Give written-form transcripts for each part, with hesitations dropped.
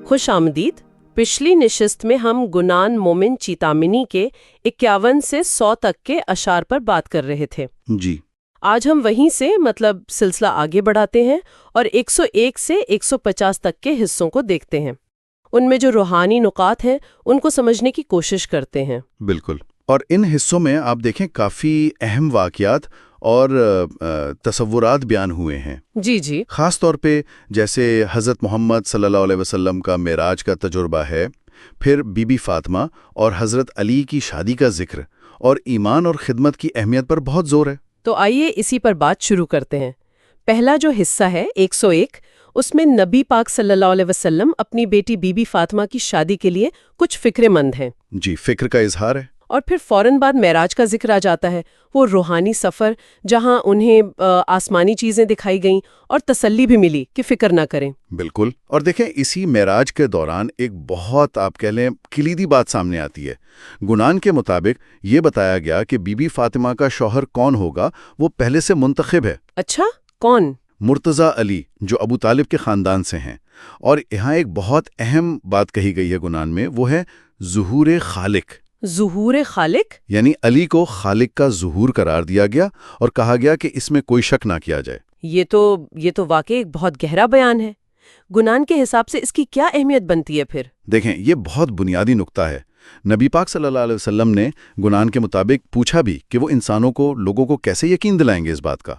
खुश आमदीद। पिछली नशिस्त में हम गुनान मोमिन चीतामिनी के 51 से 100 तक के अशार पर बात कर रहे थे जी। आज हम वहीं से सिलसिला आगे बढ़ाते हैं और 101 से 150 तक के हिस्सों को देखते हैं। उनमें जो रूहानी नुकात हैं उनको समझने की कोशिश करते हैं। बिल्कुल। और इन हिस्सों में आप देखें काफ़ी अहम वाक़यात और तसव्वुरात बयान हुए हैं। जी जी। ख़ास तौर पे जैसे हज़रत मोहम्मद सल्लल्लाहु अलैहि वसल्लम का मेराज का तजुर्बा है, फिर बीबी फ़ातिमा और हज़रत अली की शादी का जिक्र, और ईमान और खिदमत की अहमियत पर बहुत ज़ोर है। तो आइए इसी पर बात शुरू करते हैं। पहला जो हिस्सा है 101, उसमें नबी पाक सल्लल्लाहु अलैहि वसल्लम अपनी बेटी बीबी फ़ातिमा की शादी के लिए कुछ फ़िक्रमंद हैं। जी, फ़िक्र का इजहार है। और फिर फौरन बाद मेराज का जिक्र आ जाता है, वो रूहानी सफ़र जहां उन्हें आसमानी चीज़ें दिखाई गईं और तसल्ली भी मिली कि फ़िक्र ना करें। बिल्कुल। और देखें इसी मेराज के दौरान एक बहुत आप कह लें कलीदी बात सामने आती है। गुनान के मुताबिक ये बताया गया कि बीबी फ़ातिमा का शौहर कौन होगा वो पहले से मुंतखब है। अच्छा, कौन? मुर्तज़ा अली, जो अबू तालिब के ख़ानदान से हैं। और यहाँ एक बहुत अहम बात कही गई है गुनान में, वो है ज़ुहूर खालिक। ज़ुहूर खालिक? यानी अली को खालिक का ज़ुहूर करार दिया गया और कहा गया कि इसमें कोई शक ना किया जाए। ये तो वाकई एक बहुत गहरा बयान है। गुनान के हिसाब से इसकी क्या अहमियत बनती है फिर? देखें, ये बहुत बुनियादी नुक्ता है। नबी पाक सल्लल्लाहु अलैहि वसल्लम ने गुनान के मुताबिक पूछा भी कि वो लोगों को कैसे यकीन दिलाएंगे इस बात का।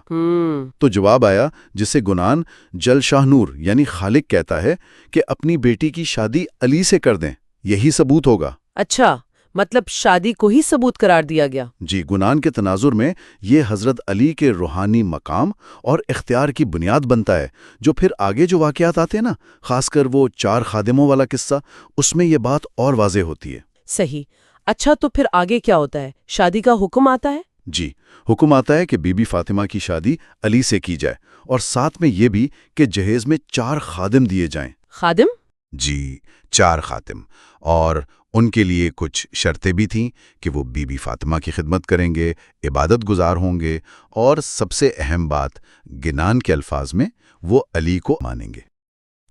तो जवाब आया जिससे गुनान जल शाहनूर यानी खालिक कहता है कि अपनी बेटी की शादी अली से कर दें, यही सबूत होगा। अच्छा, मतलब शादी को ही सबूत करार दिया गया। जी, गुनान के तनाजुर में ये हज़रत अली के रूहानी मकाम और इख्तियार की बुनियाद बनता है, जो फिर आगे जो वाक़यात आते हैं ना, खासकर वो 4 खादिमों वाला किस्सा, उसमें ये बात और वाज़ेह होती है। सही। अच्छा, तो फिर आगे क्या होता है? शादी का हुक्म आता है? जी, हुक्म आता है कि बीबी फ़ातिमा की शादी अली से की जाए, और साथ में ये भी कि जहेज़ में 4 खादिम दिए जाएं। खादिम? जी, 4 खादिम। और उनके लिए कुछ शर्तें भी थीं कि वो बीबी फ़ातिमा की खिदमत करेंगे, इबादत गुजार होंगे, और सबसे अहम बात, गिनान के अल्फाज में वो अली को मानेंगे।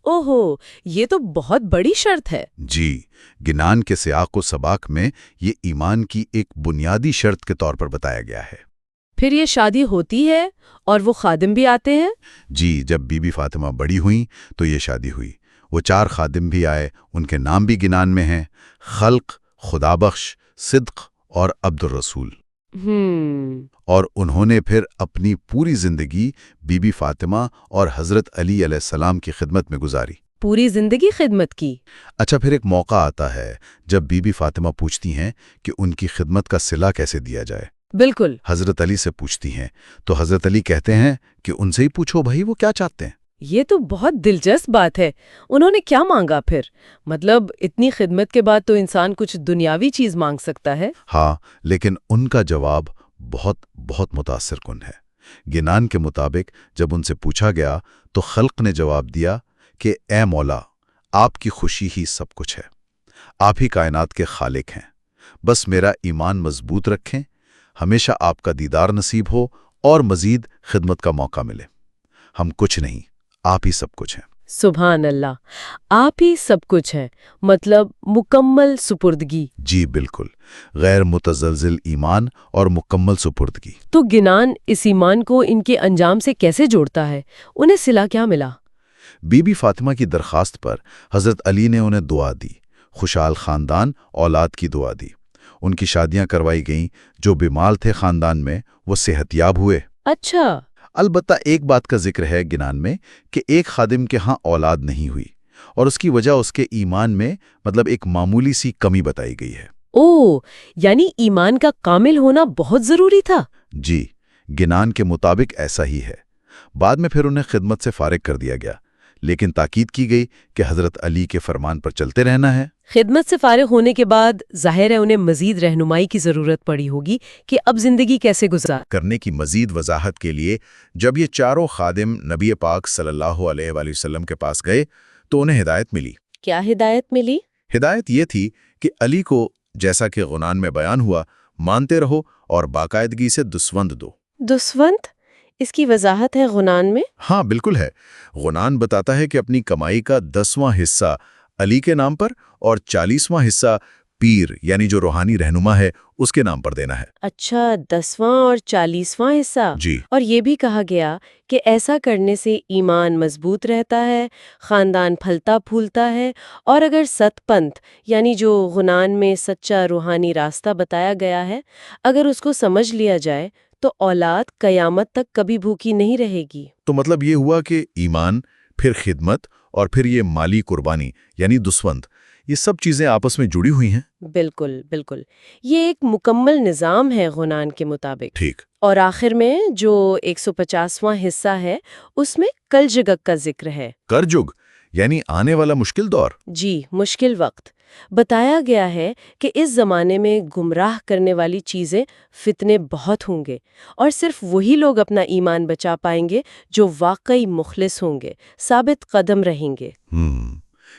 ओहो, ये तो बहुत बड़ी शर्त है। जी, गिनान के सियाक़ व सबाक में ये ईमान की एक बुनियादी शर्त के तौर पर बताया गया है। फिर ये शादी होती है और वो खादिम भी आते हैं? जी, जब बीबी फ़ातिमा बड़ी हुई तो ये शादी हुई। वो 4 खादिम भी आए, उनके नाम भी गिनान में हैं: खल्क, खुदाबख्श, सिद्क और अब्दुर रसूल। और उन्होंने फिर अपनी पूरी जिंदगी बीबी फ़ातिमा और हज़रत अली अलैहिस्सलाम की खिदमत में गुजारी। पूरी जिंदगी खिदमत की? अच्छा, फिर एक मौका आता है जब बीबी फ़ातिमा पूछती हैं कि उनकी खिदमत का सिला कैसे दिया जाए। बिल्कुल। हज़रत अली से पूछती हैं तो हज़रत अली कहते हैं कि उनसे ही पूछो भाई, वो क्या चाहते हैं। ये तो बहुत दिलचस्प बात है। उन्होंने क्या मांगा फिर? मतलब इतनी खिदमत के बाद तो इंसान कुछ दुनियावी चीज मांग सकता है। हाँ, लेकिन उनका जवाब बहुत बहुत मुतासिरकुन है। गिनान के मुताबिक जब उनसे पूछा गया तो खल्क ने जवाब दिया कि ए मौला, आपकी खुशी ही सब कुछ है, आप ही कायनात के खालिक हैं, बस मेरा ईमान मजबूत रखें, हमेशा आपका दीदार नसीब हो और मजीद खिदमत का मौका मिले। हम कुछ नहीं, आप ही सब कुछ हैं। सुभान अल्लाह, आप ही सब कुछ हैं, मतलब मुकम्मल सुपुर्दगी। जी बिल्कुल, गैर मुतज़लज़िल ईमान और मुकम्मल सुपुर्दगी। तो गिनान इस ईमान को इनके अंजाम से कैसे जोड़ता है? उन्हें सिला क्या मिला? बीबी फ़ातिमा की दरख्वास्त पर हज़रत अली ने उन्हें दुआ दी, खुशहाल ख़ानदान औलाद की दुआ दी। उनकी शादियां करवाई गईं, जो बीमार थे ख़ानदान में वो सेहतयाब हुए। अच्छा। अलबत्ता एक बात का जिक्र है गिनान में कि एक खादिम के यहाँ औलाद नहीं हुई, और उसकी वजह उसके ईमान में एक मामूली सी कमी बताई गई है। ओह, यानी ईमान का कामिल होना बहुत जरूरी था। जी, गिनान के मुताबिक ऐसा ही है। बाद में फिर उन्हें खिदमत से फारिग कर दिया गया, लेकिन ताकीद की गई कि हज़रत अली के फरमान पर चलते रहना है। खिदमत से फारिग होने के बाद जाहिर है उन्हें मजीद रहनुमाई की जरूरत पड़ी होगी कि अब जिंदगी कैसे गुजार। करने की मजीद वजाहत के लिए जब ये 4 खादिम नबी पाक सल्लल्लाहु अलैहि वसल्लम के पास गए तो उन्हें हिदायत मिली। क्या हिदायत मिली? हिदायत ये थी कि अली को, जैसा कि गुनान में बयान हुआ, मानते रहो और बाकायदगी से दुस्वंद दो। दुस्वंत? इसकी वजाहत है गुनान में? हाँ बिल्कुल है। गुनान बताता है कि अपनी कमाई का 10वां हिस्सा अली के नाम पर और 40वां हिस्सा पीर यानी जो रूहानी रहनुमा है उसके नाम पर देना है। अच्छा, 10वां और 40वां हिस्सा। जी। और ये भी कहा गया कि ऐसा करने से ईमान मजबूत रहता है, खानदान फलता फूलता है, और अगर सतपंथ यानी जो गुनान में सच्चा रूहानी रास्ता बताया गया है, अगर उसको समझ लिया जाए तो औलाद कयामत तक कभी भूखी नहीं रहेगी। तो मतलब ये हुआ कि ईमान, फिर खिदमत और फिर ये माली कुर्बानी यानी दुस्वंत, ये सब चीजें आपस में जुड़ी हुई हैं। बिल्कुल बिल्कुल, ये एक मुकम्मल निज़ाम है गुनान के मुताबिक। ठीक। और आखिर में जो 150वां हिस्सा है उसमें कलजुग का जिक्र है। करजुग यानी आने वाला मुश्किल दौर। जी, मुश्किल वक्त। बताया गया है कि इस जमाने में गुमराह करने वाली चीजें, फितने बहुत होंगे, और सिर्फ वही लोग अपना ईमान बचा पाएंगे जो वाकई मुखलिस होंगे, साबित कदम रहेंगे।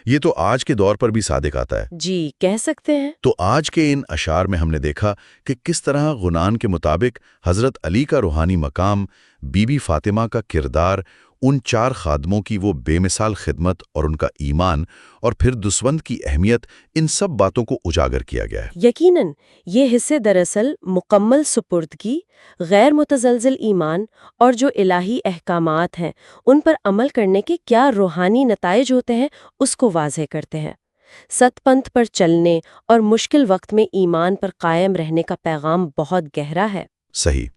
ये तो आज के दौर पर भी सादिक आता है। जी, कह सकते हैं। तो आज के इन अशार में हमने देखा कि किस तरह गुनान के मुताबिक हजरत अली का रूहानी मकाम, बीबी फातिमा का किरदार, उन 4 खादमों की वो बेमिसाल खिदमत और उनका ईमान, और फिर दुस्वंत की अहमियत, इन सब बातों को उजागर किया गया है। यकीनन ये हिस्से दरअसल मुकम्मल सुपुर्दगी, गैर मुतजलजिल ईमान और जो इलाही अहकामात हैं उन पर अमल करने के क्या रूहानी नताइज होते हैं उसको वाज़ेह करते हैं। सतपंथ पर चलने और मुश्किल वक्त में ईमान पर कायम रहने का पैगाम बहुत गहरा है। सही।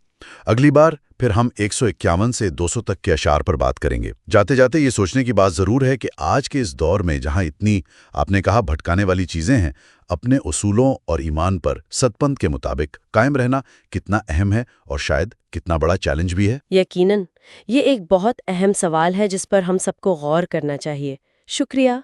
अगली बार फिर हम 151 से 200 तक के अशार पर बात करेंगे। जाते जाते ये सोचने की बात जरूर है कि आज के इस दौर में जहां इतनी, आपने कहा, भटकाने वाली चीजें हैं, अपने उसूलों और ईमान पर सतपंथ के मुताबिक कायम रहना कितना अहम है और शायद कितना बड़ा चैलेंज भी है। यकीनन ये एक बहुत अहम सवाल है जिस पर हम सबको गौर करना चाहिए। शुक्रिया।